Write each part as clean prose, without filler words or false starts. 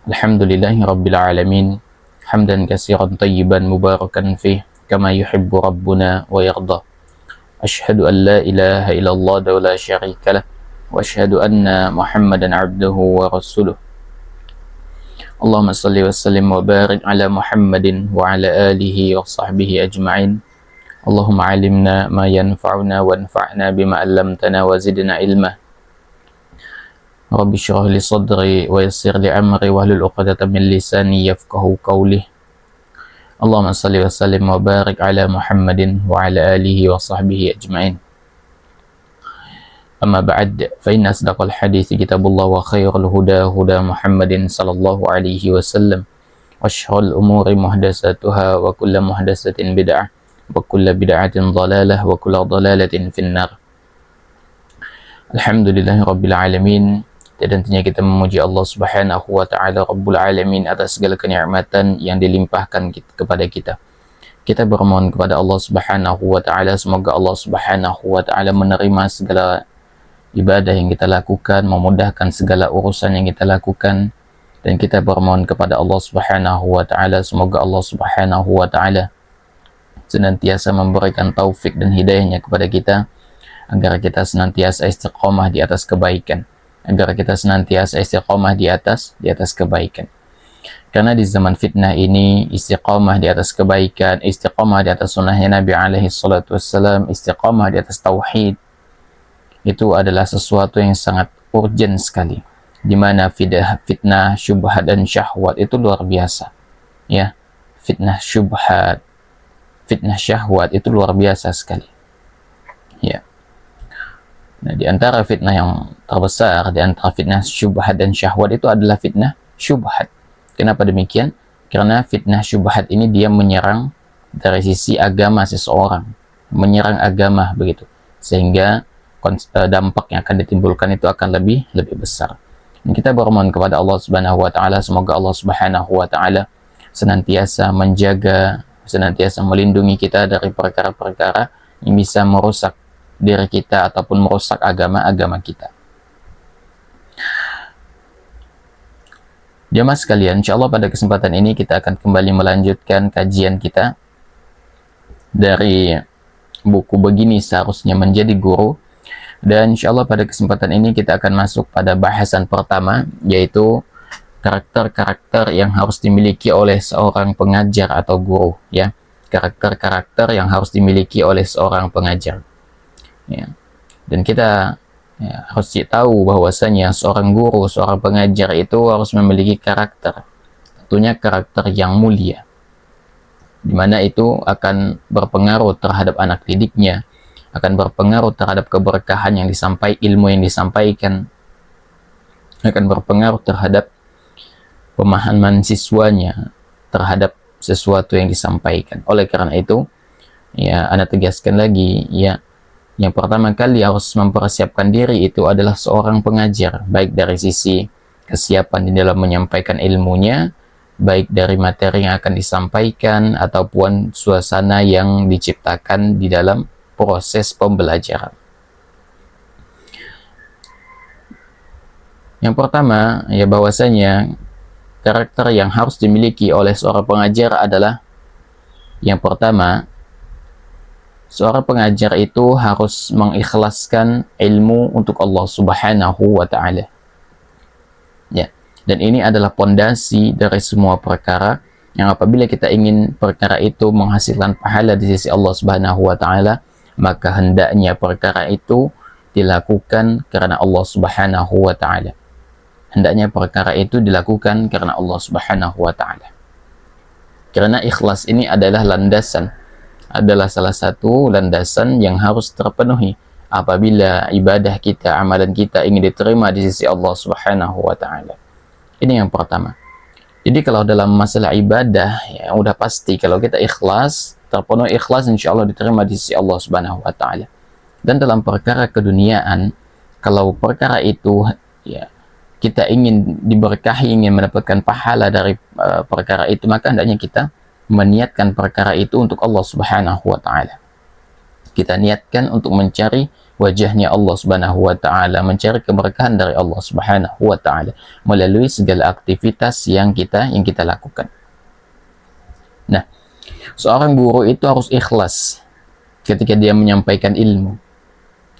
Alhamdulillahi Rabbil Alamin. Hamdan katsiran tayyiban mubarakan fih kama yuhibbu Rabbuna wa yarda. Ashhadu an la ilaha illallah wa la syarika lah wa ashhadu anna Muhammadan abduhu wa rasuluh. Allahumma salli wa sallim wa barik ala Muhammadin wa ala alihi wa sahbihi ajma'in. Allahumma alimna ma yanfa'una wa anfa'na bima 'allamtana wa zidna ilma. Rabbi syrah li sadri wa yassir li amri wahlul 'uqdatam min lisani yafqahu qawli. Allahumma salli wa sallim wa barik ala Muhammadin wa ala alihi wa sahbihi ajma'in. Amma ba'd, fa inna asdaqal hadithi kitabullah wa khairul huda huda Muhammadin sallallahu alaihi wasallam wa syarrul umuri muhdatsatuha wa kullu muhdatsatin bid'ah wa kullu bid'atin dhalalah wa kullu dhalalatin finnar. Alhamdulillahi Rabbil Alamin. Dan tentunya kita memuji Allah Subhanahu wa Ta'ala Rabbul Alamin atas segala kenikmatan yang dilimpahkan kepada kita. Kita bermohon kepada Allah Subhanahu wa Ta'ala, semoga Allah Subhanahu wa Ta'ala menerima segala ibadah yang kita lakukan, memudahkan segala urusan yang kita lakukan, dan kita bermohon kepada Allah Subhanahu wa Ta'ala, semoga Allah Subhanahu wa Ta'ala senantiasa memberikan taufik dan hidayahnya kepada kita, agar kita senantiasa istiqomah di atas kebaikan, agar kita senantiasa istiqomah di atas kebaikan. Karena di zaman fitnah ini, istiqomah di atas kebaikan, istiqomah di atas sunnahnya Nabi alaihi salatu wassalam, istiqomah di atas tauhid, itu adalah sesuatu yang sangat urgent sekali, di mana fitnah, syubhat dan syahwat itu luar biasa. Ya, fitnah syubhat, fitnah syahwat itu luar biasa sekali. Ya. Nah, di antara fitnah yang terbesar, di antara fitnah syubhat dan syahwat itu adalah fitnah syubhat. Kenapa demikian? Karena fitnah syubhat ini dia menyerang dari sisi agama seseorang, menyerang agama begitu, sehingga dampak yang akan ditimbulkan itu akan lebih besar. Dan kita bermohon kepada Allah Subhanahu wa Ta'ala, semoga Allah Subhanahu wa Ta'ala senantiasa menjaga, senantiasa melindungi kita dari perkara-perkara yang bisa merusak diri kita ataupun merusak agama kita. Jamaah sekalian, insyaallah pada kesempatan ini kita akan kembali melanjutkan kajian kita dari buku Begini Seharusnya Menjadi Guru, dan insyaallah pada kesempatan ini kita akan masuk pada bahasan pertama, yaitu karakter-karakter yang harus dimiliki oleh seorang pengajar atau guru, ya. Karakter-karakter yang harus dimiliki oleh seorang pengajar. Ya. Dan kita harus tahu bahwasanya seorang guru, seorang pengajar itu harus memiliki karakter, tentunya karakter yang mulia, di mana itu akan berpengaruh terhadap anak didiknya, akan berpengaruh terhadap keberkahan yang ilmu yang disampaikan, akan berpengaruh terhadap pemahaman siswanya terhadap sesuatu yang disampaikan. Oleh karena itu, ya, Anda tegaskan lagi, ya, yang pertama kali harus mempersiapkan diri itu adalah seorang pengajar, baik dari sisi kesiapan di dalam menyampaikan ilmunya, baik dari materi yang akan disampaikan, ataupun suasana yang diciptakan di dalam proses pembelajaran. Yang pertama, ya, bahwasanya karakter yang harus dimiliki oleh seorang pengajar adalah, yang pertama, seorang pengajar itu harus mengikhlaskan ilmu untuk Allah Subhanahu wa Ta'ala. Ya, dan ini adalah pondasi dari semua perkara yang apabila kita ingin perkara itu menghasilkan pahala di sisi Allah Subhanahu wa Ta'ala, maka hendaknya perkara itu dilakukan karena Allah Subhanahu wa Ta'ala. Hendaknya perkara itu dilakukan karena Allah Subhanahu wa Ta'ala. Karena ikhlas ini adalah salah satu landasan yang harus terpenuhi apabila ibadah kita, amalan kita ingin diterima di sisi Allah Subhanahu wa Ta'ala. Ini yang pertama. Jadi kalau dalam masalah ibadah, ya udah pasti kalau kita ikhlas, terpenuhi ikhlas, insya Allah diterima di sisi Allah Subhanahu wa Ta'ala. Dan dalam perkara keduniaan, kalau perkara itu, ya, kita ingin diberkahi, ingin mendapatkan pahala dari perkara itu, maka hendaknya kita meniatkan perkara itu untuk Allah Subhanahu wa Ta'ala. Kita niatkan untuk mencari wajahnya Allah Subhanahu wa taala, mencari keberkahan dari Allah Subhanahu wa taala melalui segala aktivitas yang kita lakukan. Nah, seorang guru itu harus ikhlas ketika dia menyampaikan ilmu.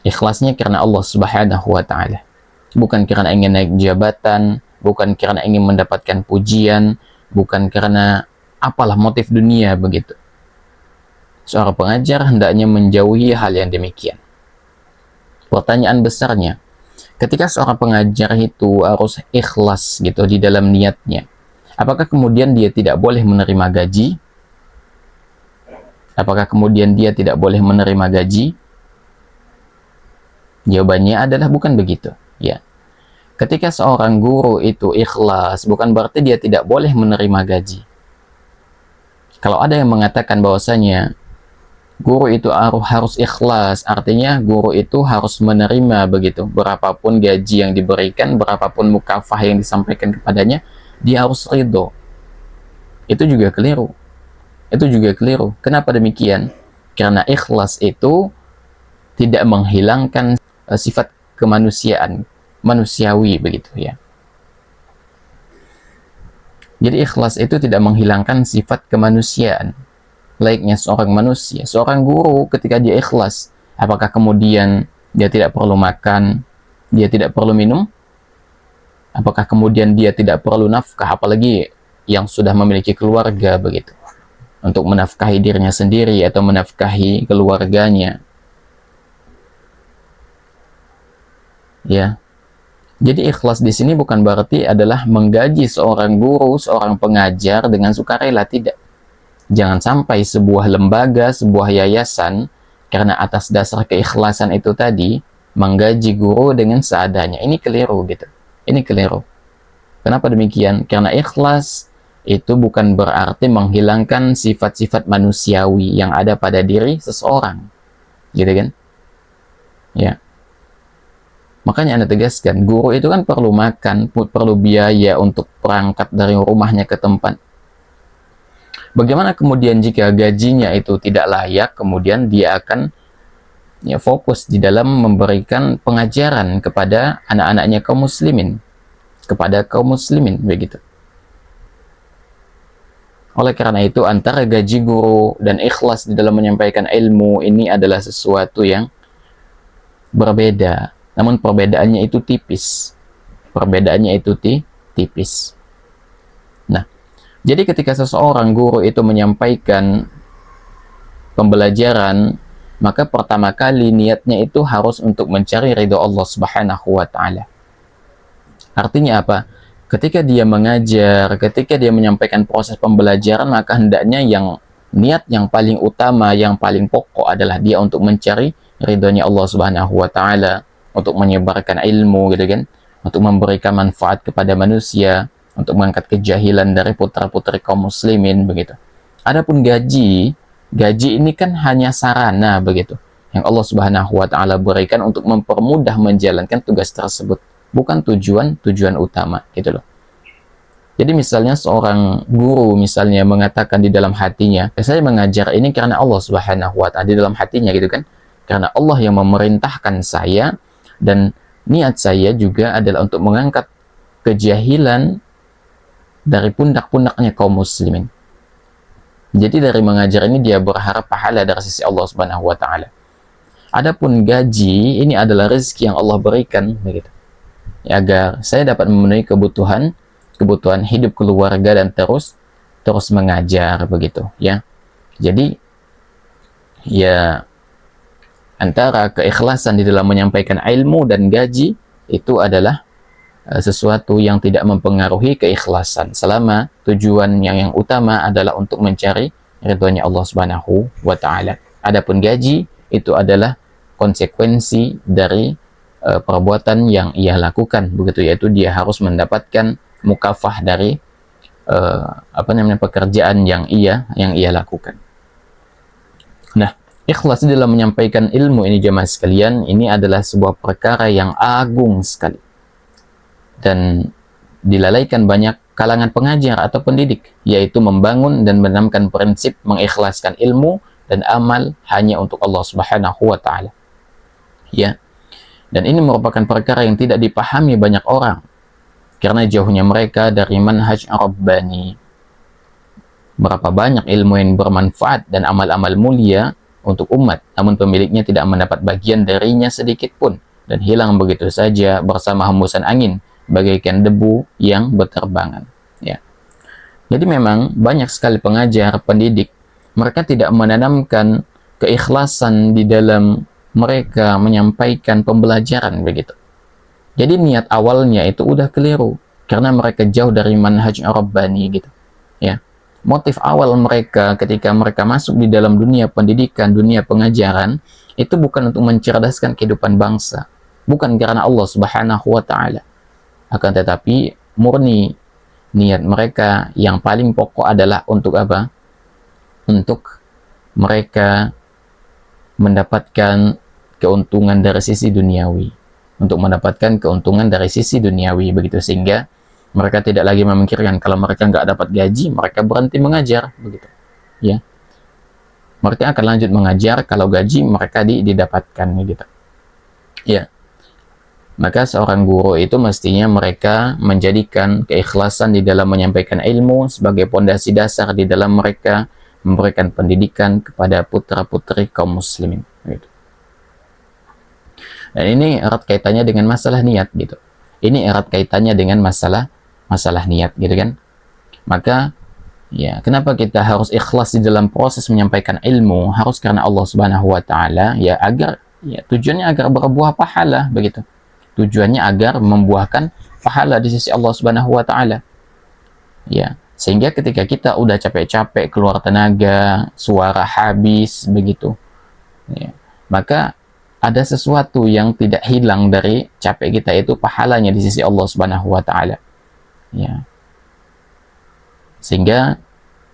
Ikhlasnya karena Allah Subhanahu wa taala. Bukan karena ingin naik jabatan, bukan karena ingin mendapatkan pujian, bukan karena apalah motif dunia begitu. Seorang pengajar hendaknya menjauhi hal yang demikian. Pertanyaan besarnya, ketika seorang pengajar itu harus ikhlas gitu di dalam niatnya, apakah kemudian dia tidak boleh menerima gaji? Apakah kemudian dia tidak boleh menerima gaji? Jawabannya adalah bukan begitu, ya. Ketika seorang guru itu ikhlas, bukan berarti dia tidak boleh menerima gaji. Kalau ada yang mengatakan bahwasanya guru itu harus ikhlas, artinya guru itu harus menerima begitu, berapapun gaji yang diberikan, berapapun mukafah yang disampaikan kepadanya, dia harus ridho. Itu juga keliru. Itu juga keliru. Kenapa demikian? Karena ikhlas itu tidak menghilangkan sifat kemanusiaan, manusiawi begitu ya. Jadi ikhlas itu tidak menghilangkan sifat kemanusiaan layaknya seorang manusia. Seorang guru ketika dia ikhlas, apakah kemudian dia tidak perlu makan, dia tidak perlu minum? Apakah kemudian dia tidak perlu nafkah, apalagi yang sudah memiliki keluarga begitu, untuk menafkahi dirinya sendiri atau menafkahi keluarganya? Ya. Jadi ikhlas di sini bukan berarti adalah menggaji seorang guru, seorang pengajar dengan sukarela, tidak. Jangan sampai sebuah lembaga, sebuah yayasan karena atas dasar keikhlasan itu tadi menggaji guru dengan seadanya. Ini keliru gitu. Ini keliru. Kenapa demikian? Karena ikhlas itu bukan berarti menghilangkan sifat-sifat manusiawi yang ada pada diri seseorang. Gitu kan? Ya. Makanya Anda tegaskan, guru itu kan perlu makan, perlu biaya untuk berangkat dari rumahnya ke tempat. Bagaimana kemudian jika gajinya itu tidak layak, kemudian dia akan fokus di dalam memberikan pengajaran kepada anak-anaknya kaum muslimin, begitu. Oleh karena itu, antara gaji guru dan ikhlas di dalam menyampaikan ilmu ini adalah sesuatu yang berbeda. Namun perbedaannya itu tipis. Tipis. Nah, jadi ketika seseorang guru itu menyampaikan pembelajaran, maka pertama kali niatnya itu harus untuk mencari ridho Allah Subhanahu wa taala. Artinya apa? Ketika dia mengajar, ketika dia menyampaikan proses pembelajaran, maka hendaknya niat yang paling utama, yang paling pokok adalah dia untuk mencari ridhonya Allah Subhanahu wa taala, untuk menyebarkan ilmu gitu kan, untuk memberikan manfaat kepada manusia, untuk mengangkat kejahilan dari putra-putri kaum muslimin begitu. Adapun gaji ini kan hanya sarana begitu yang Allah Subhanahu wa taala berikan untuk mempermudah menjalankan tugas tersebut, bukan tujuan utama gitu loh. Jadi misalnya seorang guru misalnya mengatakan di dalam hatinya, saya mengajar ini karena Allah Subhanahu wa taala, di dalam hatinya gitu kan, karena Allah yang memerintahkan saya, dan niat saya juga adalah untuk mengangkat kejahilan dari pundak-pundaknya kaum muslimin. Jadi dari mengajar ini dia berharap pahala dari sisi Allah Subhanahu wa taala. Adapun gaji ini adalah rezeki yang Allah berikan begitu. Ya, agar saya dapat memenuhi kebutuhan hidup keluarga dan terus mengajar begitu ya. Jadi ya, antara keikhlasan di dalam menyampaikan ilmu dan gaji itu adalah sesuatu yang tidak mempengaruhi keikhlasan selama tujuan yang utama adalah untuk mencari ridhonya Allah Subhanahu wa taala. Adapun gaji itu adalah konsekuensi dari perbuatan yang ia lakukan begitu, yaitu dia harus mendapatkan mukafah dari pekerjaan yang ia lakukan. Nah, ikhlas dalam menyampaikan ilmu ini jemaah sekalian, ini adalah sebuah perkara yang agung sekali dan dilalaikan banyak kalangan pengajar atau pendidik, yaitu membangun dan menanamkan prinsip mengikhlaskan ilmu dan amal hanya untuk Allah Subhanahu wa taala. Ya. Dan ini merupakan perkara yang tidak dipahami banyak orang karena jauhnya mereka dari manhaj Rabbani. Berapa banyak ilmu yang bermanfaat dan amal-amal mulia untuk umat, namun pemiliknya tidak mendapat bagian darinya sedikit pun dan hilang begitu saja bersama hembusan angin bagaikan debu yang berterbangan. Ya. Jadi memang banyak sekali pengajar, pendidik, mereka tidak menanamkan keikhlasan di dalam mereka menyampaikan pembelajaran begitu. Jadi niat awalnya itu udah keliru karena mereka jauh dari manhaj Rabbani gitu. Ya. Motif awal mereka ketika mereka masuk di dalam dunia pendidikan, dunia pengajaran, itu bukan untuk mencerdaskan kehidupan bangsa, bukan karena Allah Subhanahu wa taala. Akan tetapi murni niat mereka yang paling pokok adalah untuk apa? Untuk mereka mendapatkan keuntungan dari sisi duniawi, untuk mendapatkan keuntungan dari sisi duniawi begitu, sehingga mereka tidak lagi memikirkan kalau mereka nggak dapat gaji, mereka berhenti mengajar begitu. Ya, mereka akan lanjut mengajar kalau gaji mereka didapatkan gitu. Ya, maka seorang guru itu mestinya mereka menjadikan keikhlasan di dalam menyampaikan ilmu sebagai pondasi dasar di dalam mereka memberikan pendidikan kepada putra-putri kaum muslimin gitu. Dan ini erat kaitannya dengan masalah niat gitu. Ini erat kaitannya dengan masalah niat gitu kan. Maka ya, kenapa kita harus ikhlas di dalam proses menyampaikan ilmu? Harus karena Allah Subhanahu wa taala, ya agar ya tujuannya agar berbuah pahala begitu. Tujuannya agar membuahkan pahala di sisi Allah Subhanahu wa taala. Ya, sehingga ketika kita udah capek-capek keluar tenaga, suara habis begitu. Ya, maka ada sesuatu yang tidak hilang dari capek kita, itu pahalanya di sisi Allah Subhanahu wa taala. Ya. Sehingga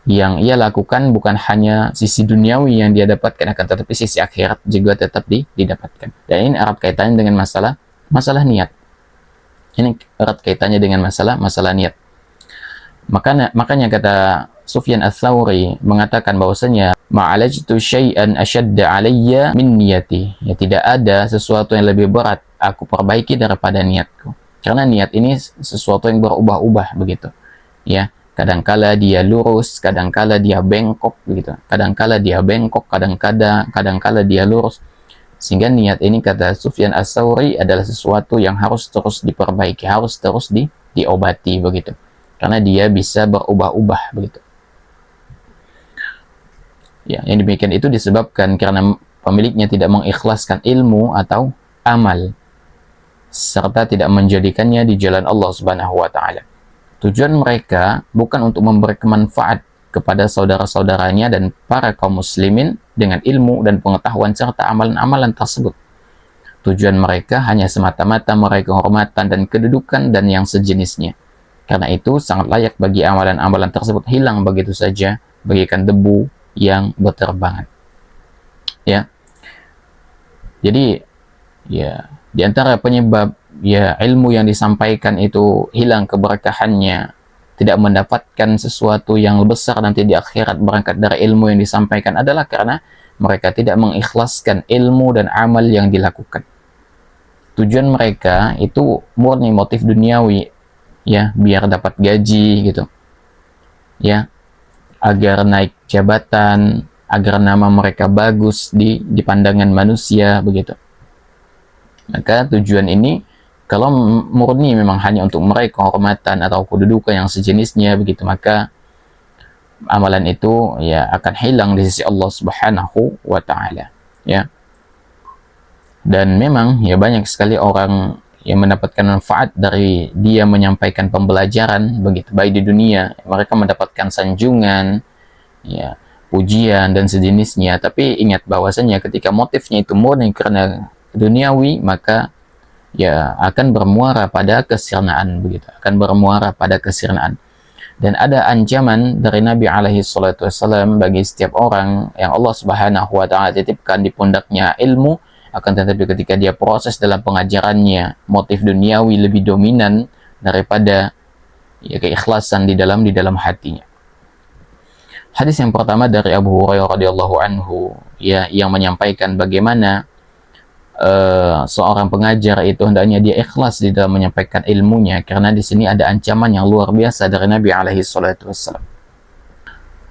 yang ia lakukan bukan hanya sisi duniawi yang dia dapatkan, akan tetapi sisi akhirat juga tetap didapatkan. Dan ini erat kaitannya dengan masalah niat. Ini erat kaitannya dengan masalah niat. Makanya kata Sufyan Ats-Tsauri mengatakan bahwasanya ma'alajtu syai'an ashadda 'alayya min niyati. Ya, tidak ada sesuatu yang lebih berat aku perbaiki daripada niatku. Karena niat ini sesuatu yang berubah-ubah begitu. Ya, kadangkala dia lurus, kadangkala dia bengkok begitu. Kadangkala dia bengkok, kadangkala dia lurus. Sehingga niat ini kata Sufyan Ats-Tsauri adalah sesuatu yang harus terus diperbaiki, harus terus diobati begitu. Karena dia bisa berubah-ubah begitu. Ya, yang demikian itu disebabkan karena pemiliknya tidak mengikhlaskan ilmu atau amal, serta tidak menjadikannya di jalan Allah Subhanahu wa taala. Tujuan mereka bukan untuk memberi manfaat kepada saudara-saudaranya dan para kaum muslimin dengan ilmu dan pengetahuan serta amalan-amalan tersebut. Tujuan mereka hanya semata-mata meraih kehormatan dan kedudukan dan yang sejenisnya. Karena itu sangat layak bagi amalan-amalan tersebut hilang begitu saja bagaikan debu yang berterbangan. Ya. Jadi ya, di antara penyebab ya ilmu yang disampaikan itu hilang keberkahannya, tidak mendapatkan sesuatu yang besar nanti di akhirat berangkat dari ilmu yang disampaikan adalah karena mereka tidak mengikhlaskan ilmu dan amal yang dilakukan. Tujuan mereka itu murni motif duniawi, ya, biar dapat gaji gitu. Ya, agar naik jabatan, agar nama mereka bagus di pandangan manusia begitu. Maka tujuan ini kalau murni memang hanya untuk meraih kehormatan atau kedudukan yang sejenisnya begitu, maka amalan itu ya akan hilang di sisi Allah Subhanahu wa taala, ya. Dan memang ya banyak sekali orang yang mendapatkan manfaat dari dia menyampaikan pembelajaran begitu, baik di dunia mereka mendapatkan sanjungan, ya, pujian dan sejenisnya, tapi ingat bahwasanya ketika motifnya itu murni karena duniawi, maka ya akan bermuara pada kesirnaan begitu, akan bermuara pada kesirnaan. Dan ada ancaman dari Nabi alaihi salatu wasallam bagi setiap orang yang Allah Subhanahu wa taala titipkan di pundaknya ilmu, akan tetapi ketika dia proses dalam pengajarannya motif duniawi lebih dominan daripada ya keikhlasan di dalam hatinya. Hadis yang pertama dari Abu Hurairah radhiyallahu anhu, ya, yang menyampaikan bagaimana seorang pengajar itu hendaknya dia ikhlas di dalam menyampaikan ilmunya, karena di sini ada ancaman yang luar biasa dari Nabi alaihi salatu wassalam.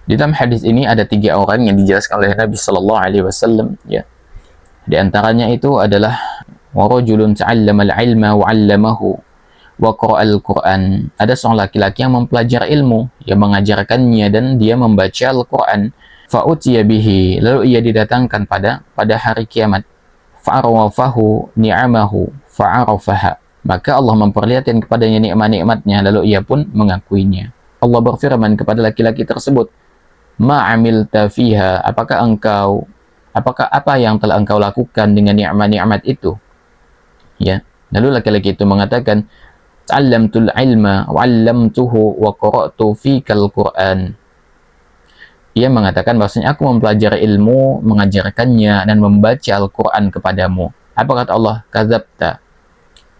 Di dalam hadis ini ada 3 orang yang dijelaskan oleh Nabi sallallahu alaihi wasallam, ya. Di antaranya itu adalah warajulun ta'allama al-ilma wa 'allamahu wa qara'al Qur'an. Ada seorang laki-laki yang mempelajari ilmu, yang mengajarkannya dan dia membaca Al-Qur'an. Fa'utiya bihi, lalu ia didatangkan pada hari kiamat. Fa'arafahu ni'amahu fa'arafaha. Maka Allah memperlihatkan kepadanya nikmat-nikmatnya, lalu ia pun mengakuinya. Allah berfirman kepada laki-laki tersebut, "Ma'amilta fiha, apakah apa yang telah engkau lakukan dengan nikmat-nikmat itu?" Ya. Lalu laki-laki itu mengatakan, "Ta'allamtul ilma wa 'allamtuhu wa qara'tu fikal Qur'an." Ia mengatakan bahwasanya aku mempelajari ilmu, mengajarkannya dan membaca Al-Qur'an kepadamu. Apa kata Allah? "Kadzabta."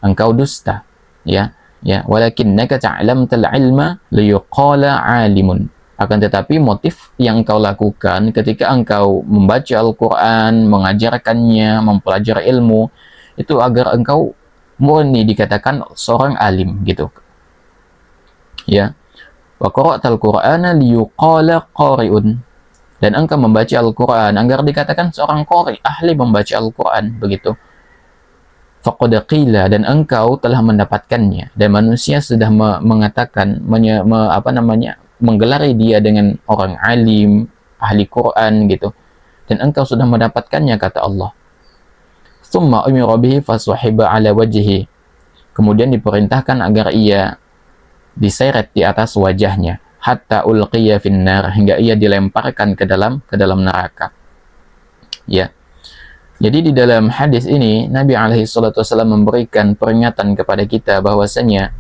Engkau dusta. Ya. Ya, walakinnaka ta'lamtal ilma liyuqala 'alimun. Akan tetapi motif yang engkau lakukan ketika engkau membaca Al-Qur'an, mengajarkannya, mempelajari ilmu, itu agar engkau murni dikatakan seorang alim, gitu. Ya. Wa qara'tal Qur'ana liyuqala qari'un. Dan engkau membaca Al-Qur'an agar dikatakan seorang qari, ahli membaca Al-Qur'an, begitu. Faqad qila, dan engkau telah mendapatkannya, dan manusia sudah mengatakan menggelari dia dengan orang alim, ahli Quran, gitu. Dan engkau sudah mendapatkannya, kata Allah. Tsumma umira bihi fasuhiba ala wajhihi. Kemudian diperintahkan agar ia diseret di atas wajahnya, hatta ulqiya finnar, hingga ia dilemparkan ke dalam neraka. Ya. Jadi di dalam hadis ini Nabi alaihi salatu wasallam memberikan peringatan kepada kita bahwasanya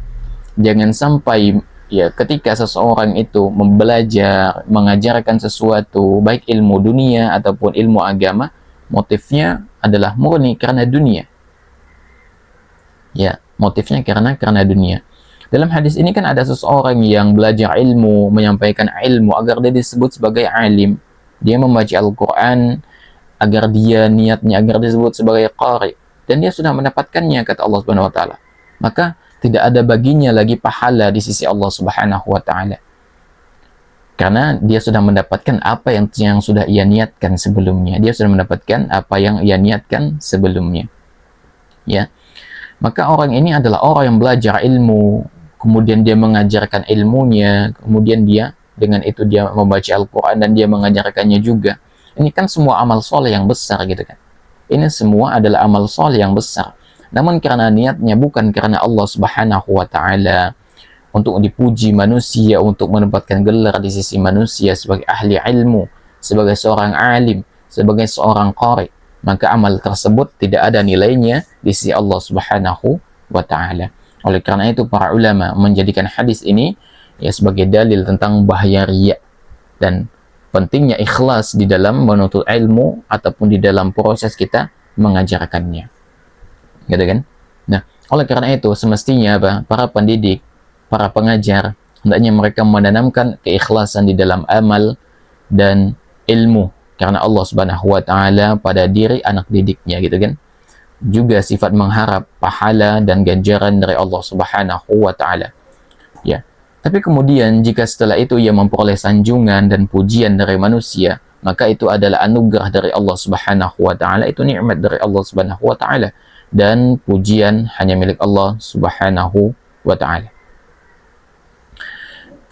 jangan sampai, ya, ketika seseorang itu belajar, mengajarkan sesuatu, baik ilmu dunia ataupun ilmu agama, motifnya adalah murni karena dunia. Ya, motifnya karena dunia. Dalam hadis ini kan ada seseorang yang belajar ilmu, menyampaikan ilmu agar dia disebut sebagai alim. Dia membaca Al-Quran agar dia niatnya agar disebut sebagai qari. Dan dia sudah mendapatkannya, kata Allah Subhanahu wa taala. Maka tidak ada baginya lagi pahala di sisi Allah Subhanahu wa taala. Karena dia sudah mendapatkan apa yang sudah ia niatkan sebelumnya. Dia sudah mendapatkan apa yang ia niatkan sebelumnya. Ya. Maka orang ini adalah orang yang belajar ilmu, kemudian dia mengajarkan ilmunya, kemudian dia dengan itu dia membaca Al-Quran dan dia mengajarkannya juga. Ini kan semua amal soleh yang besar, gitu kan. Ini semua adalah amal soleh yang besar. Namun karena niatnya bukan karena Allah Subhanahu wa taala, untuk dipuji manusia, untuk mendapatkan gelar di sisi manusia sebagai ahli ilmu, sebagai seorang alim, sebagai seorang qari, maka amal tersebut tidak ada nilainya di sisi Allah Subhanahu wa taala. Oleh karena itu para ulama menjadikan hadis ini ya sebagai dalil tentang bahaya riya dan pentingnya ikhlas di dalam menuntut ilmu ataupun di dalam proses kita mengajarkannya. Gitu kan? Nah, oleh karena itu semestinya para pendidik, para pengajar, hendaknya mereka menanamkan keikhlasan di dalam amal dan ilmu karena Allah Subhanahu wa taala pada diri anak didiknya, gitu kan. Juga sifat mengharap pahala dan ganjaran dari Allah Subhanahu wa taala. Ya. Tapi kemudian jika setelah itu ia memperoleh sanjungan dan pujian dari manusia, maka itu adalah anugerah dari Allah Subhanahu wa taala, itu nikmat dari Allah Subhanahu wa taala, dan pujian hanya milik Allah Subhanahu wa taala.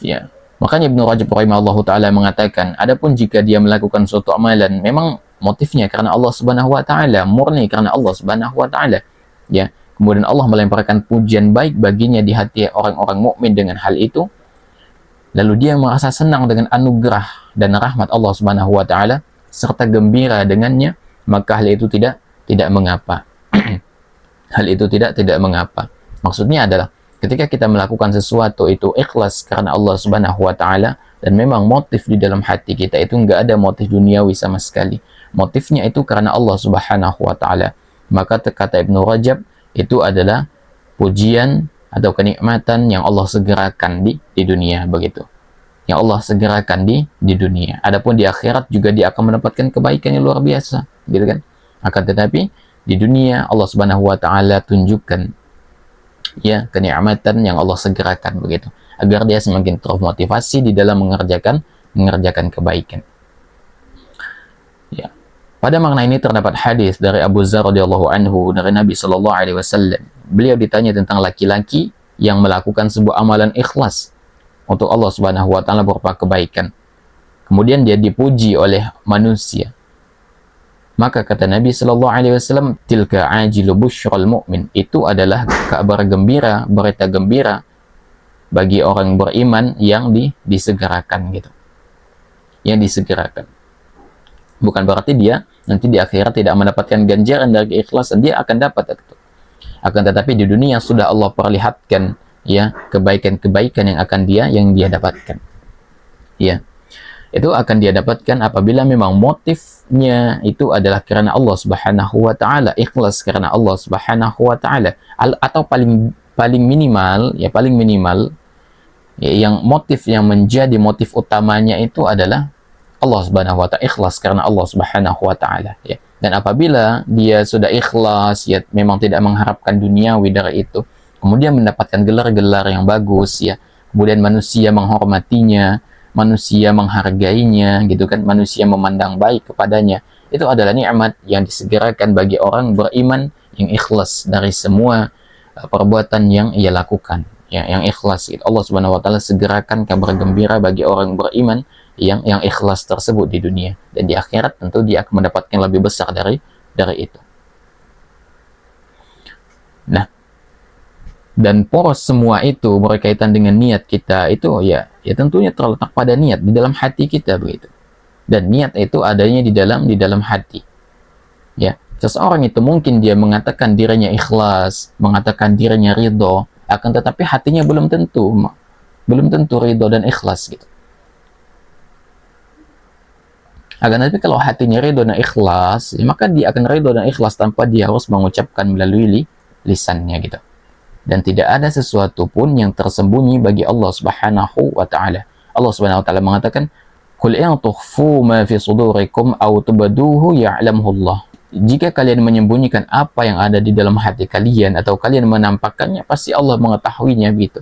Ya. Makanya Ibnu Rajab rahimahullahu taala mengatakan, adapun jika dia melakukan suatu amalan memang motifnya karena Allah Subhanahu wa taala, murni karena Allah Subhanahu wa taala, ya, kemudian Allah melemparkan pujian baik baginya di hati orang-orang mukmin dengan hal itu, lalu dia merasa senang dengan anugerah dan rahmat Allah Subhanahu wa taala serta gembira dengannya, maka hal itu tidak mengapa. Hal itu tidak mengapa. Maksudnya adalah ketika kita melakukan sesuatu itu ikhlas karena Allah Subhanahu wa taala, dan memang motif di dalam hati kita itu enggak ada motif duniawi sama sekali. Motifnya itu karena Allah Subhanahu wa taala. Maka kata Ibnu Rajab, itu adalah pujian atau kenikmatan yang Allah segerakan di dunia, begitu. yang Allah segerakan di dunia. Adapun di akhirat juga dia akan mendapatkan kebaikan yang luar biasa, gitu kan? Akan tetapi di dunia Allah Subhanahu wa taala tunjukkan ya kenikmatan yang Allah segerakan begitu, agar dia semakin termotivasi di dalam mengerjakan kebaikan. Ya. Pada makna ini terdapat hadis dari Abu Dzar radhiyallahu anhu dari Nabi sallallahu alaihi wasallam. Beliau ditanya tentang laki-laki yang melakukan sebuah amalan ikhlas untuk Allah Subhanahu wa taala berupa kebaikan. Kemudian dia dipuji oleh manusia. Maka kata Nabi sallallahu alaihi wasallam, tilka ajilu busyral mu'min. Itu adalah kabar gembira, berita gembira bagi orang beriman yang disegerakan gitu. Yang disegerakan. Bukan berarti dia nanti di akhirat tidak mendapatkan ganjaran dari keikhlasan, dia akan dapat itu. Akan tetapi di dunia sudah Allah perlihatkan ya kebaikan-kebaikan yang dia dapatkan. Ya. Itu akan dia dapatkan apabila memang motifnya itu adalah karena Allah Subhanahu wa taala, ikhlas karena Allah Subhanahu wa taala, atau paling minimal ya yang motif yang menjadi motif utamanya itu adalah Allah Subhanahu wa taala, ikhlas karena Allah Subhanahu wa taala ya. Dan apabila dia sudah ikhlas ya, memang tidak mengharapkan duniawi dari itu, kemudian mendapatkan gelar-gelar yang bagus ya, kemudian manusia menghormatinya, manusia menghargainya gitu kan, manusia memandang baik kepadanya, itu adalah nikmat yang disegerakan bagi orang beriman yang ikhlas dari semua perbuatan yang ia lakukan ya, yang ikhlas gitu. Allah Subhanahu wa taala segerakan kabar gembira bagi orang beriman yang ikhlas tersebut di dunia, dan di akhirat tentu dia akan mendapatkan lebih besar dari itu. Nah, dan poros semua itu berkaitan dengan niat kita itu ya tentunya terletak pada niat di dalam hati kita begitu. Dan niat itu adanya di dalam hati. Ya, seseorang itu mungkin dia mengatakan dirinya ikhlas, mengatakan dirinya ridho, akan tetapi hatinya belum tentu ridho dan ikhlas gitu. Akan tetapi kalau hatinya ridho dan ikhlas, ya, maka dia akan ridho dan ikhlas tanpa dia harus mengucapkan melalui lisannya gitu. Dan tidak ada sesuatu pun yang tersembunyi bagi Allah Subhanahu wa taala. Allah Subhanahu wa taala mengatakan, "Qul in tukhfu ma fi sudurikum aw tubduhu ya'lamuhu Allah." Jika kalian menyembunyikan apa yang ada di dalam hati kalian atau kalian menampakkannya, pasti Allah mengetahuinya gitu.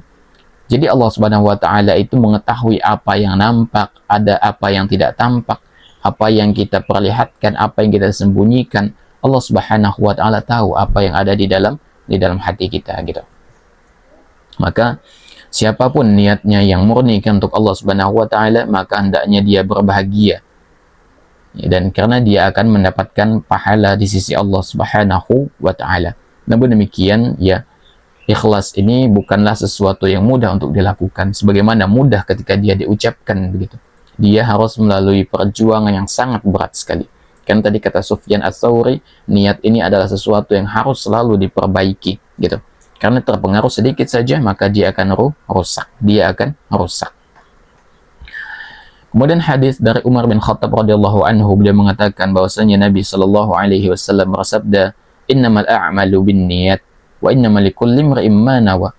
Jadi Allah Subhanahu wa taala itu mengetahui apa yang nampak, ada apa yang tidak tampak, apa yang kita perlihatkan, apa yang kita sembunyikan. Allah Subhanahu wa taala tahu apa yang ada di dalam hati kita gitu. Maka siapapun niatnya yang murni untuk Allah Subhanahu wa taala, maka hendaknya dia berbahagia. Ya, dan karena dia akan mendapatkan pahala di sisi Allah Subhanahu wa taala. Namun demikian ya, ikhlas ini bukanlah sesuatu yang mudah untuk dilakukan sebagaimana mudah ketika dia diucapkan begitu. Dia harus melalui perjuangan yang sangat berat sekali. Kan tadi kata Sufyan Ats-Tsauri, niat ini adalah sesuatu yang harus selalu diperbaiki gitu. Karena terpengaruh sedikit saja maka dia akan rusak. Kemudian hadis dari Umar bin Khattab radhiyallahu anhu, beliau mengatakan bahwasanya Nabi sallallahu alaihi wasallam bersabda, "Innamal a'malu binniyat wa innamal likulli imrin ma nawa.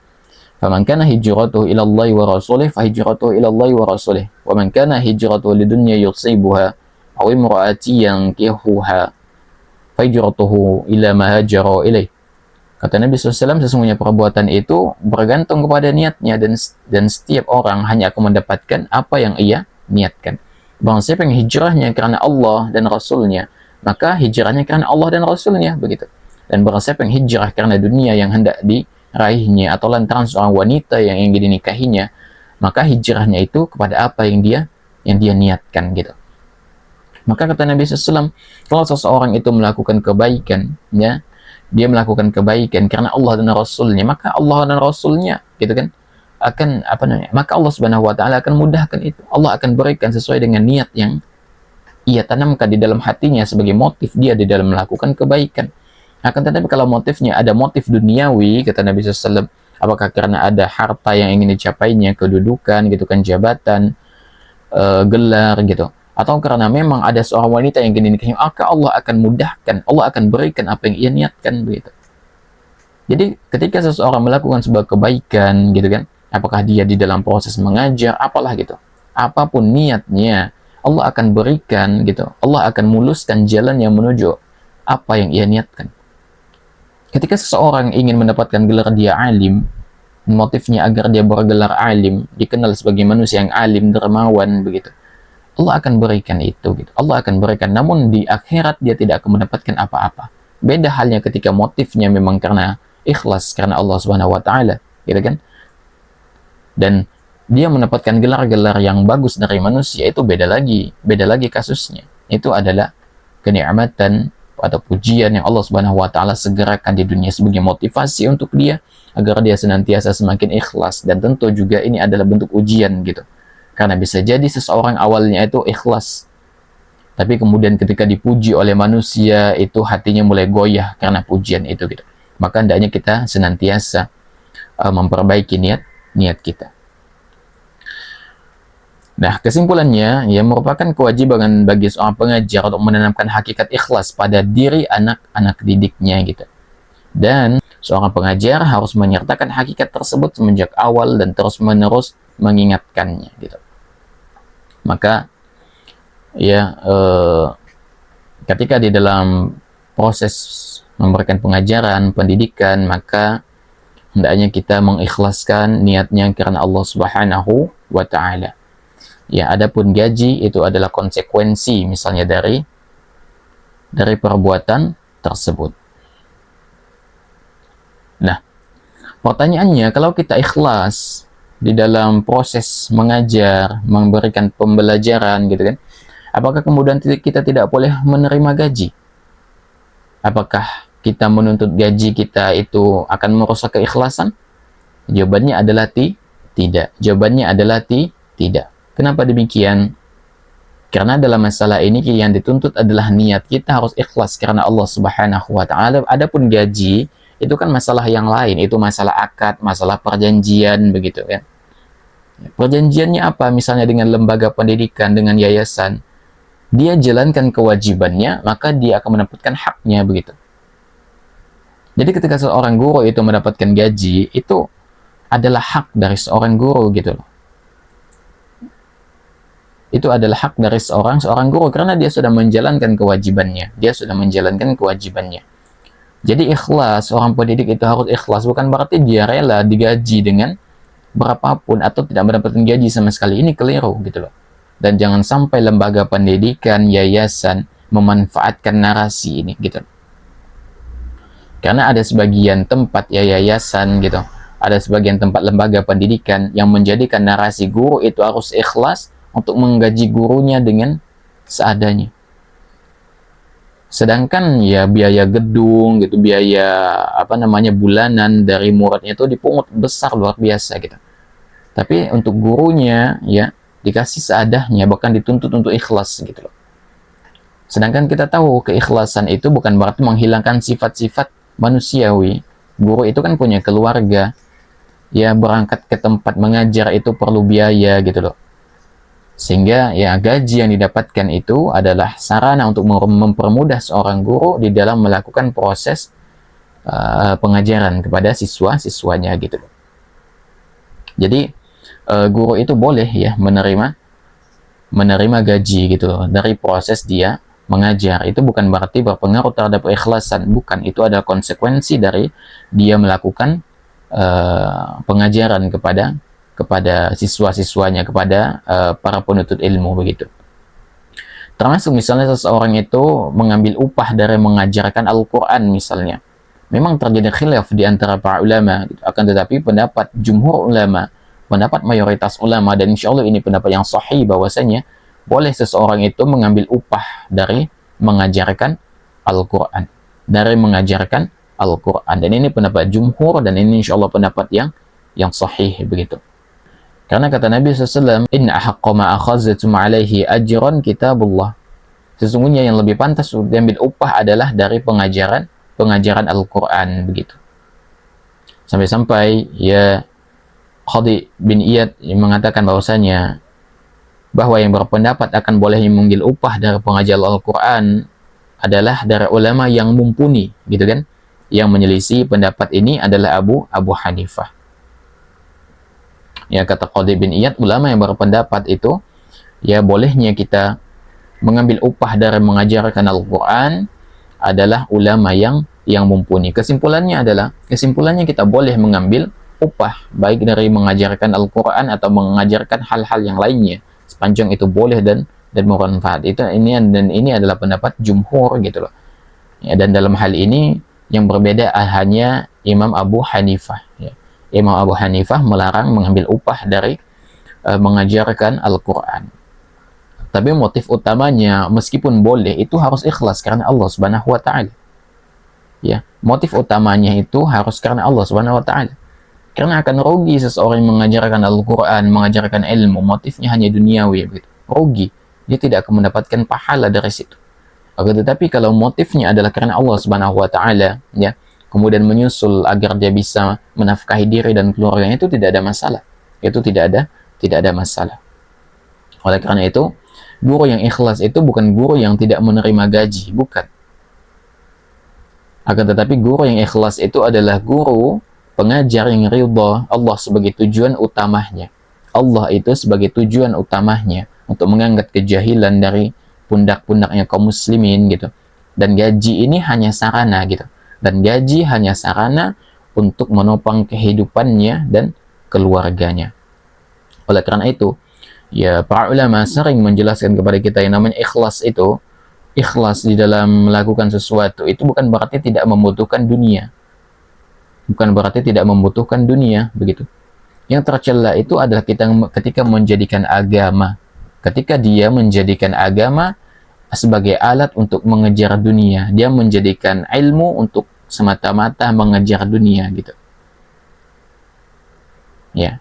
Faman kana hijratuhu ila Allah wa rasulih fa hijratuhu ila Allah wa rasulih. Wa man kana hijratuhu lidunya yusibuha aw imra'ati yankihuha fa hijratuhu ila ma hajara ilaih." Kata Nabi SAW, sesungguhnya perbuatan itu bergantung kepada niatnya, dan setiap orang hanya akan mendapatkan apa yang ia niatkan. Barang siapa yang hijrahnya karena Allah dan Rasulnya, maka hijrahnya karena Allah dan Rasulnya begitu. Dan barang siapa yang hijrah karena dunia yang hendak diraihnya atau lantaran seorang wanita yang ingin dinikahinya, maka hijrahnya itu kepada apa yang dia niatkan gitu. Maka kata Nabi SAW, kalau seseorang itu melakukan kebaikan, ya, dia melakukan kebaikan karena Allah dan Rasulnya, maka Allah dan Rasulnya gitu kan akan maka Allah Subhanahu wa taala akan mudahkan itu. Allah akan berikan sesuai dengan niat yang ia tanamkan di dalam hatinya sebagai motif dia di dalam melakukan kebaikan. Akan tetapi kalau motifnya ada motif duniawi, kata Nabi SAW, apakah karena ada harta yang ingin dicapainya, kedudukan gitu kan, jabatan, gelar gitu, atau karena memang ada seorang wanita yang ingin dinikahi, maka Allah akan mudahkan, Allah akan berikan apa yang ia niatkan begitu. Jadi ketika seseorang melakukan sebuah kebaikan gitu kan, apakah dia di dalam proses mengajar, apalah gitu, apapun niatnya, Allah akan berikan gitu. Allah akan muluskan jalan yang menuju apa yang ia niatkan. Ketika seseorang ingin mendapatkan gelar dia alim, motifnya agar dia bergelar alim, dikenal sebagai manusia yang alim, dermawan begitu. Allah akan berikan itu gitu. Allah akan berikan, namun di akhirat dia tidak akan mendapatkan apa-apa. Beda halnya ketika motifnya memang karena ikhlas karena Allah Subhanahu wa taala, gitu kan? Dan dia mendapatkan gelar-gelar yang bagus dari manusia, itu beda lagi kasusnya. Itu adalah kenikmatan atau pujian yang Allah Subhanahu wa taala segerakan di dunia sebagai motivasi untuk dia agar dia senantiasa semakin ikhlas, dan tentu juga ini adalah bentuk ujian gitu. Karena bisa jadi seseorang awalnya itu ikhlas, tapi kemudian ketika dipuji oleh manusia itu hatinya mulai goyah karena pujian itu gitu. Maka hendaknya kita senantiasa memperbaiki niat kita. Nah, kesimpulannya, ya merupakan kewajiban bagi seorang pengajar untuk menanamkan hakikat ikhlas pada diri anak-anak didiknya gitu. Dan seorang pengajar harus menyertakan hakikat tersebut semenjak awal dan terus-menerus mengingatkannya gitu. Maka ya ketika di dalam proses memberikan pengajaran, pendidikan, maka hendaknya kita mengikhlaskan niatnya karena Allah Subhanahu wa taala. Ya, adapun gaji itu adalah konsekuensi misalnya dari perbuatan tersebut. Nah, pertanyaannya, kalau kita ikhlas di dalam proses mengajar, memberikan pembelajaran gitu kan, apakah kemudian kita tidak boleh menerima gaji? Apakah kita menuntut gaji kita itu akan merusak keikhlasan? Jawabannya adalah tidak. Jawabannya adalah tidak. Kenapa demikian? Karena dalam masalah ini yang dituntut adalah niat kita harus ikhlas karena Allah Subhanahu wa taala. Adapun gaji itu kan masalah yang lain, itu masalah akad, masalah perjanjian begitu kan. Perjanjiannya apa? Misalnya dengan lembaga pendidikan, dengan yayasan, dia jalankan kewajibannya, maka dia akan mendapatkan haknya begitu. Jadi ketika seorang guru itu mendapatkan gaji, itu adalah hak dari seorang guru gitu loh. Itu adalah hak dari seorang guru karena dia sudah menjalankan kewajibannya. Jadi ikhlas, seorang pendidik itu harus ikhlas, bukan berarti dia rela digaji dengan berapapun atau tidak mendapatkan gaji sama sekali. Ini keliru gitu loh. Dan jangan sampai lembaga pendidikan, yayasan memanfaatkan narasi ini gitu. Karena ada sebagian tempat yayasan gitu, ada sebagian tempat lembaga pendidikan yang menjadikan narasi guru itu harus ikhlas untuk menggaji gurunya dengan seadanya. Sedangkan ya biaya gedung gitu, biaya bulanan dari muridnya itu dipungut besar luar biasa gitu. Tapi untuk gurunya ya dikasih seadanya, bahkan dituntut untuk ikhlas gitu loh. Sedangkan kita tahu keikhlasan itu bukan berarti menghilangkan sifat-sifat manusiawi. Guru itu kan punya keluarga, ya berangkat ke tempat mengajar itu perlu biaya gitu loh. Sehingga ya gaji yang didapatkan itu adalah sarana untuk mempermudah seorang guru di dalam melakukan proses pengajaran kepada siswa-siswanya gitu. Jadi guru itu boleh ya menerima gaji gitu dari proses dia mengajar. Itu bukan berarti berpengaruh terhadap keikhlasan, bukan. Itu adalah konsekuensi dari dia melakukan pengajaran kepada siswa-siswanya, kepada para penuntut ilmu begitu. Termasuk misalnya seseorang itu mengambil upah dari mengajarkan Al-Quran misalnya. Memang terjadi khilaf di antara para ulama gitu. Akan tetapi pendapat jumhur ulama, pendapat mayoritas ulama, dan insya Allah ini pendapat yang sahih, bahwasanya boleh seseorang itu mengambil upah dari mengajarkan Al-Quran, dan ini pendapat jumhur, dan ini insya Allah pendapat yang sahih begitu. Karena kata Nabi SAW, inna ahaqqa ma akhadtum alaihi ajran kitabullah. Sesungguhnya yang lebih pantas untuk diambil upah adalah dari pengajaran Al-Quran begitu. Sampai-sampai ya Qadi bin Iyad mengatakan bahwa yang berpendapat akan boleh memanggil upah dari pengajar Al-Quran adalah dari ulama yang mumpuni gitu kan. Yang menyelisih pendapat ini adalah Abu Hanifah. Ya, kata Qadhi bin Iyad, ulama yang berpendapat itu ya bolehnya kita mengambil upah dari mengajarkan Al-Quran adalah ulama yang mumpuni. Kesimpulannya kita boleh mengambil upah baik dari mengajarkan Al-Quran atau mengajarkan hal-hal yang lainnya sepanjang itu boleh dan bermanfaat. Ini adalah pendapat jumhur gitu loh. Ya, dan dalam hal ini yang berbeda hanya Imam Abu Hanifah. Ya. Imam Abu Hanifah melarang mengambil upah dari mengajarkan Al-Quran. Tapi motif utamanya meskipun boleh itu harus ikhlas karena Allah Subhanahu wa taala. Ya, motif utamanya itu harus karena Allah Subhanahu wa taala. Karena akan rugi seseorang yang mengajarkan Al-Quran, mengajarkan ilmu, motifnya hanya duniawi begitu. Rugi. Dia tidak akan mendapatkan pahala dari situ. Akan tetapi kalau motifnya adalah karena Allah Subhanahu wa taala, ya, kemudian menyusul agar dia bisa menafkahi diri dan keluarganya, itu tidak ada masalah. Itu tidak ada masalah. Oleh karena itu, guru yang ikhlas itu bukan guru yang tidak menerima gaji, bukan. Akan tetapi guru yang ikhlas itu adalah guru pengajar yang ridha Allah sebagai tujuan utamanya. Allah itu sebagai tujuan utamanya untuk mengangkat kejahilan dari pundak-pundaknya kaum muslimin gitu. Dan gaji ini hanya sarana gitu. Dan gaji hanya sarana untuk menopang kehidupannya dan keluarganya. Oleh karena itu, ya para ulama sering menjelaskan kepada kita yang namanya ikhlas itu, ikhlas di dalam melakukan sesuatu itu bukan berarti tidak membutuhkan dunia. Bukan berarti tidak membutuhkan dunia, begitu. Yang tercela itu adalah ketika menjadikan agama. Ketika dia menjadikan agama sebagai alat untuk mengejar dunia, dia menjadikan ilmu untuk semata-mata mengejar dunia gitu. Ya.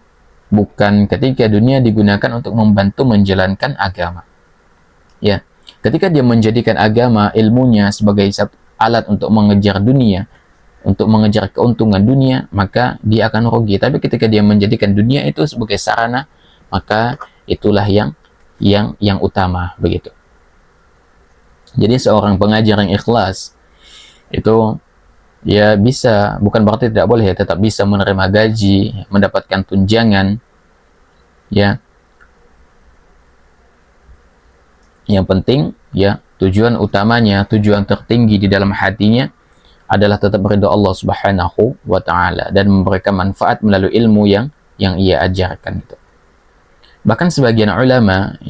Bukan ketika dunia digunakan untuk membantu menjalankan agama. Ya. Ketika dia menjadikan agama ilmunya sebagai alat untuk mengejar dunia, untuk mengejar keuntungan dunia, maka dia akan rugi. Tapi ketika dia menjadikan dunia itu sebagai sarana, maka itulah yang utama begitu. Jadi seorang pengajar yang ikhlas itu ya bisa, bukan berarti tidak boleh ya, tetap bisa menerima gaji, mendapatkan tunjangan ya. Yang penting ya tujuan utamanya, tujuan tertinggi di dalam hatinya adalah tetap ridha Allah Subhanahu wa taala dan memberikan manfaat melalui ilmu yang ia ajarkan gitu. Bahkan sebagian ulama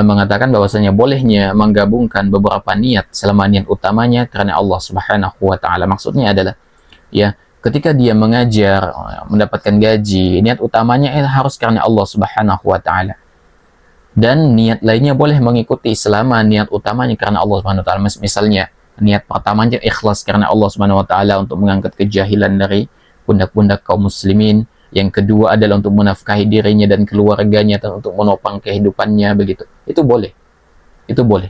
mengatakan bahwasanya bolehnya menggabungkan beberapa niat selama niat utamanya karena Allah Subhanahu wa taala. Maksudnya adalah ya ketika dia mengajar mendapatkan gaji, niat utamanya harus karena Allah Subhanahu wa taala. Dan niat lainnya boleh mengikuti selama niat utamanya karena Allah Subhanahu wa taala. Misalnya niat pertamanya ikhlas karena Allah Subhanahu wa taala untuk mengangkat kejahilan dari pundak-pundak kaum muslimin. Yang kedua adalah untuk menafkahi dirinya dan keluarganya dan untuk menopang kehidupannya begitu. Itu boleh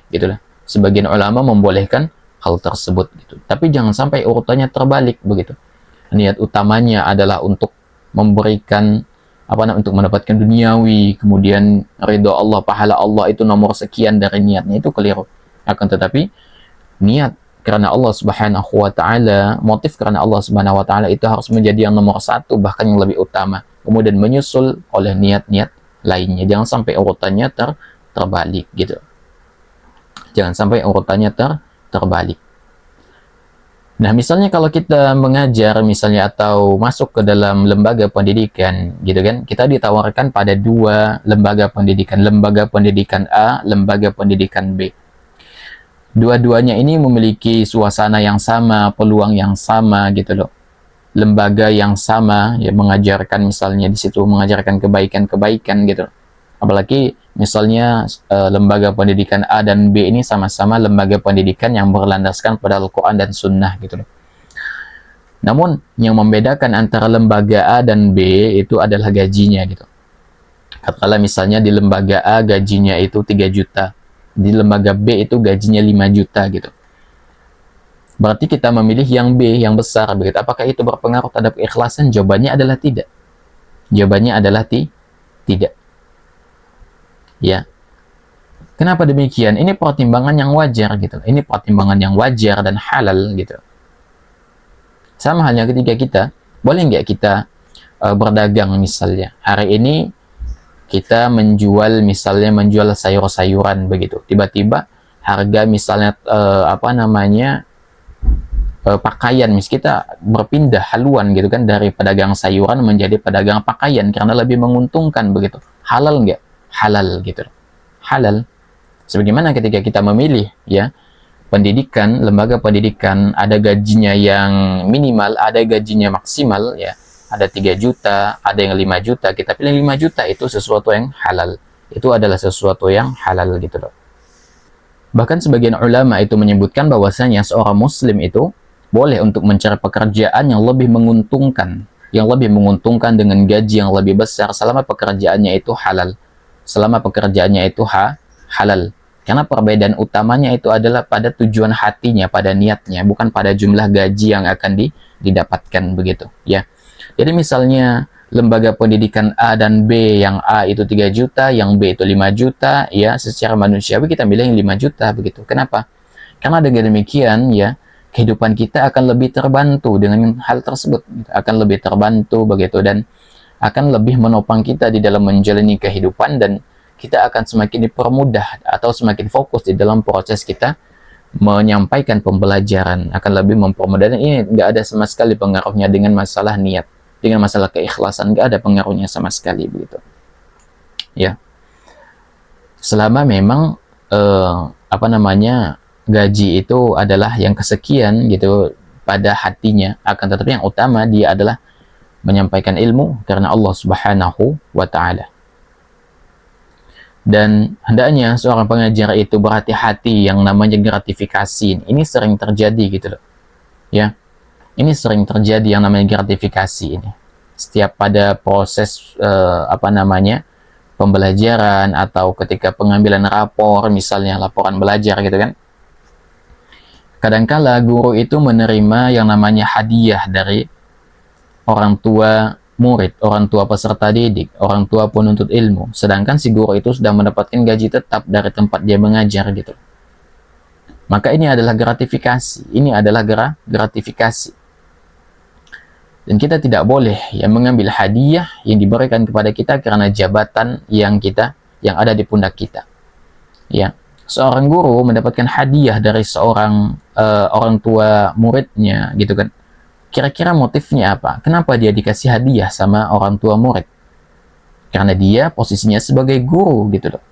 gitulah. Sebagian ulama membolehkan hal tersebut gitu. Tapi jangan sampai urutannya terbalik begitu. Niat utamanya adalah untuk memberikan untuk mendapatkan duniawi, kemudian ridho Allah, pahala Allah itu nomor sekian dari niatnya, itu keliru. Akan tetapi niat karena Allah Subhanahu wa taala, motif karena Allah Subhanahu wa taala itu harus menjadi yang nomor satu, bahkan yang lebih utama. Kemudian menyusul oleh niat-niat lainnya. Jangan sampai urutannya terbalik gitu. Jangan sampai urutannya terbalik. Nah, misalnya kalau kita mengajar misalnya atau masuk ke dalam lembaga pendidikan gitu kan, kita ditawarkan pada dua lembaga pendidikan A, lembaga pendidikan B. Dua-duanya ini memiliki suasana yang sama, peluang yang sama gitu loh. Lembaga yang sama ya mengajarkan, misalnya di situ mengajarkan kebaikan-kebaikan gitu. Apalagi misalnya lembaga pendidikan A dan B ini sama-sama lembaga pendidikan yang berlandaskan pada Al-Quran dan Sunnah gitu loh. Namun yang membedakan antara lembaga A dan B itu adalah gajinya gitu. Katakanlah misalnya di lembaga A gajinya itu 3 juta. Di lembaga B itu gajinya 5 juta gitu. Berarti kita memilih yang B, yang besar begitu. Apakah itu berpengaruh terhadap keikhlasan? Jawabannya adalah tidak. Jawabannya adalah tidak. Ya. Kenapa demikian? Ini pertimbangan yang wajar gitu. Ini pertimbangan yang wajar dan halal gitu. Sama halnya ketika kita, boleh nggak kita berdagang misalnya. Hari ini kita menjual sayur-sayuran begitu. Tiba-tiba harga misalnya pakaian, kita berpindah haluan gitu kan dari pedagang sayuran menjadi pedagang pakaian karena lebih menguntungkan begitu. Halal nggak? Halal gitu. Halal. Sebagaimana ketika kita memilih ya pendidikan, lembaga pendidikan, ada gajinya yang minimal, ada gajinya maksimal ya. Ada 3 juta, ada yang 5 juta, kita pilih 5 juta, itu sesuatu yang halal. Itu adalah sesuatu yang halal gitu loh. Bahkan sebagian ulama itu menyebutkan bahwasanya seorang muslim itu boleh untuk mencari pekerjaan yang lebih menguntungkan, dengan gaji yang lebih besar selama pekerjaannya itu halal. Selama pekerjaannya itu halal. Karena perbedaan utamanya itu adalah pada tujuan hatinya, pada niatnya, bukan pada jumlah gaji yang akan didapatkan begitu, ya. Jadi misalnya lembaga pendidikan A dan B, yang A itu 3 juta, yang B itu 5 juta, ya, secara manusiawi kita milih yang 5 juta begitu. Kenapa? Karena dengan demikian ya, kehidupan kita akan lebih terbantu dengan hal tersebut, akan lebih terbantu begitu, dan akan lebih menopang kita di dalam menjalani kehidupan, dan kita akan semakin dipermudah atau semakin fokus di dalam proses kita menyampaikan pembelajaran, akan lebih mempermudah. Dan ini nggak ada sama sekali pengaruhnya dengan masalah niat, dengan masalah keikhlasan, nggak ada pengaruhnya sama sekali begitu ya, selama memang gaji itu adalah yang kesekian gitu pada hatinya. Akan tetapi yang utama dia adalah menyampaikan ilmu karena Allah Subhanahu wa Ta'ala. Dan hendaknya seorang pengajar itu berhati-hati yang namanya gratifikasi. Ini sering terjadi gitu loh, ya. Ini sering terjadi yang namanya gratifikasi ini. Setiap pada proses pembelajaran atau ketika pengambilan rapor, misalnya laporan belajar gitu kan. Kadangkala guru itu menerima yang namanya hadiah dari orang tua murid, orang tua peserta didik, orang tua penuntut ilmu. Sedangkan si guru itu sudah mendapatkan gaji tetap dari tempat dia mengajar gitu. Maka ini adalah gratifikasi. Ini adalah gratifikasi. Dan kita tidak boleh mengambil hadiah yang diberikan kepada kita karena jabatan yang ada di pundak kita. Ya. Seorang guru mendapatkan hadiah dari seorang orang tua muridnya gitu kan. Kira-kira motifnya apa? Kenapa dia dikasih hadiah sama orang tua murid? Karena dia posisinya sebagai guru gitu loh.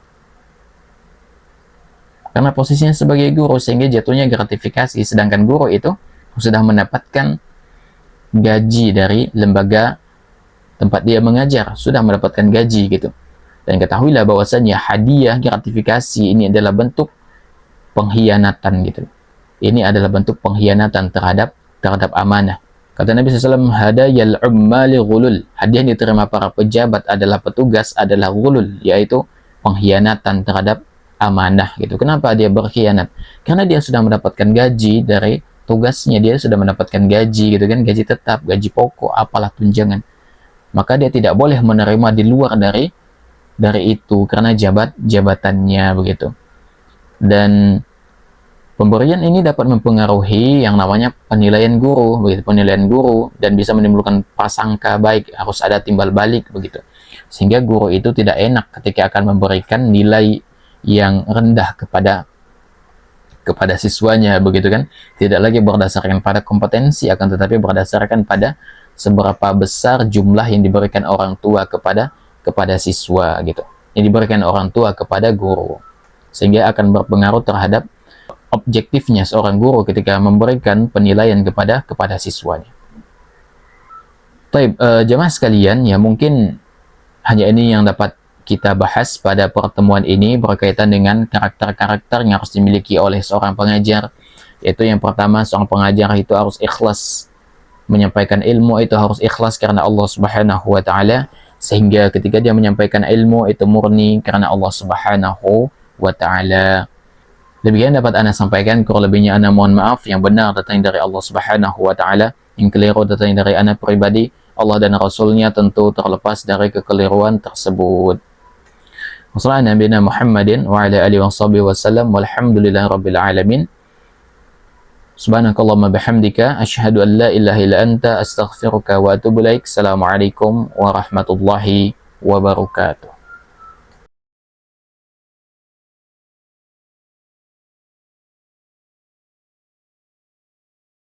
Karena posisinya sebagai guru sehingga jatuhnya gratifikasi, sedangkan guru itu sudah mendapatkan gaji dari lembaga tempat dia mengajar, sudah mendapatkan gaji gitu. Dan ketahuilah bahwasanya hadiah gratifikasi ini adalah bentuk pengkhianatan gitu. Ini adalah bentuk pengkhianatan terhadap amanah. Kata Nabi SAW, hadayal ummali ghulul. Hadiah yang diterima para pejabat adalah petugas adalah ghulul, yaitu pengkhianatan terhadap amanah gitu. Kenapa dia berkhianat? Karena dia sudah mendapatkan gaji dari tugasnya, dia sudah mendapatkan gaji gitu kan, gaji tetap, gaji pokok, apalah tunjangan. Maka dia tidak boleh menerima di luar dari itu karena jabatannya begitu. Dan pemberian ini dapat mempengaruhi yang namanya penilaian guru begitu, penilaian guru, dan bisa menimbulkan prasangka baik, harus ada timbal balik begitu. Sehingga guru itu tidak enak ketika akan memberikan nilai yang rendah kepada siswanya begitu kan. Tidak lagi berdasarkan pada kompetensi, akan tetapi berdasarkan pada seberapa besar jumlah yang diberikan orang tua kepada siswa gitu, yang diberikan orang tua kepada guru, sehingga akan berpengaruh terhadap objektifnya seorang guru ketika memberikan penilaian kepada siswanya. Baik, jemaah sekalian, ya mungkin hanya ini yang dapat kita bahas pada pertemuan ini berkaitan dengan karakter-karakter yang harus dimiliki oleh seorang pengajar. Yaitu yang pertama, seorang pengajar itu harus ikhlas. Menyampaikan ilmu itu harus ikhlas karena Allah Subhanahu wa Ta'ala, sehingga ketika dia menyampaikan ilmu itu murni karena Allah Subhanahu wa Ta'ala. Demikian dapat Anda sampaikan, kurang lebihnya Anda mohon maaf. Yang benar datang dari Allah Subhanahu wa Ta'ala, yang keliru datang dari Anda pribadi. Allah dan Rasulnya tentu terlepas dari kekeliruan tersebut. Wassalamualaikum warahmatullahi wabarakatuh. Walhamdulillahi rabbil alamin. Subhanakallahumma bihamdika asyhadu an la ilaha illa anta astaghfiruka wa atubu ilaik. Assalamualaikum warahmatullahi wabarakatuh.